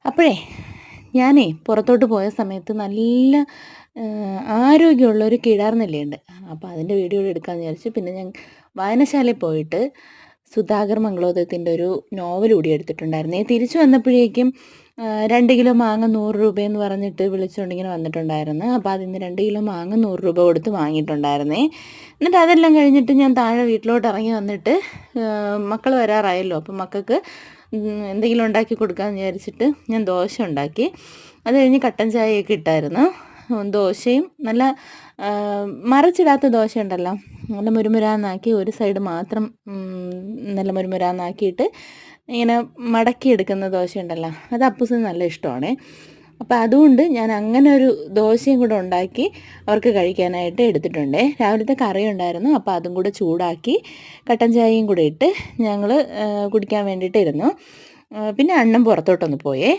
അപ്പോഴേ ഞാനേ പുറത്തോട്ട് പോയ സമയത്ത് നല്ല ആരോഗ്യമുള്ളൊരു കിടാർനെല്ലിയുണ്ട്. അപ്പോൾ അതിൻ്റെ വീഡിയോ എടുക്കാമെന്ന് വിചാരിച്ചു. പിന്നെ ഞാൻ വായനശാലയിൽ പോയിട്ട് സുധാകർ മംഗളോദയത്തിൻ്റെ ഒരു നോവൽ കൂടി എടുത്തിട്ടുണ്ടായിരുന്നേ. തിരിച്ചു വന്നപ്പോഴേക്കും 2 കിലോ മാങ്ങ 100 രൂപയെന്ന് പറഞ്ഞിട്ട് വിളിച്ചുകൊണ്ട് ഇങ്ങനെ വന്നിട്ടുണ്ടായിരുന്നു. അപ്പോൾ അതിന്ന് 2 കിലോ മാങ്ങ 100 രൂപ കൊടുത്ത് വാങ്ങിയിട്ടുണ്ടായിരുന്നേ. എന്നിട്ട് അതെല്ലാം കഴിഞ്ഞിട്ട് ഞാൻ താഴെ വീട്ടിലോട്ട് ഇറങ്ങി വന്നിട്ട് മക്കൾ വരാറായല്ലോ. അപ്പം മക്കൾക്ക് എന്തെങ്കിലും ഉണ്ടാക്കി കൊടുക്കാമെന്ന് വിചാരിച്ചിട്ട് ഞാൻ ദോശ ഉണ്ടാക്കി. അത് കഴിഞ്ഞ് കട്ടൻ ചായയൊക്കെ ഇട്ടായിരുന്നു. ദോശയും നല്ല മറിച്ചിടാത്ത ദോശ ഉണ്ടല്ലോ, നല്ല മുരുമുരാന്നാക്കി ഒരു സൈഡ് മാത്രം നല്ല മുരുമുരാന്നാക്കിയിട്ട് ഇങ്ങനെ മടക്കിയെടുക്കുന്ന ദോശ ഉണ്ടല്ലോ, അത് അപ്പൂസിന് നല്ല ഇഷ്ടമാണ്. അപ്പോൾ അതുകൊണ്ട് ഞാൻ അങ്ങനെ ഒരു ദോശയും കൂടെ ഉണ്ടാക്കി അവർക്ക് കഴിക്കാനായിട്ട് എടുത്തിട്ടുണ്ട്. രാവിലത്തെ കറി ഉണ്ടായിരുന്നു, അപ്പോൾ അതും കൂടെ ചൂടാക്കി കട്ടൻ ചായയും കൂടെ ഇട്ട് ഞങ്ങൾ കുടിക്കാൻ വേണ്ടിയിട്ട് ഇരുന്നു. പിന്നെ അണ്ണൻ പുറത്തോട്ടൊന്ന് പോയേ.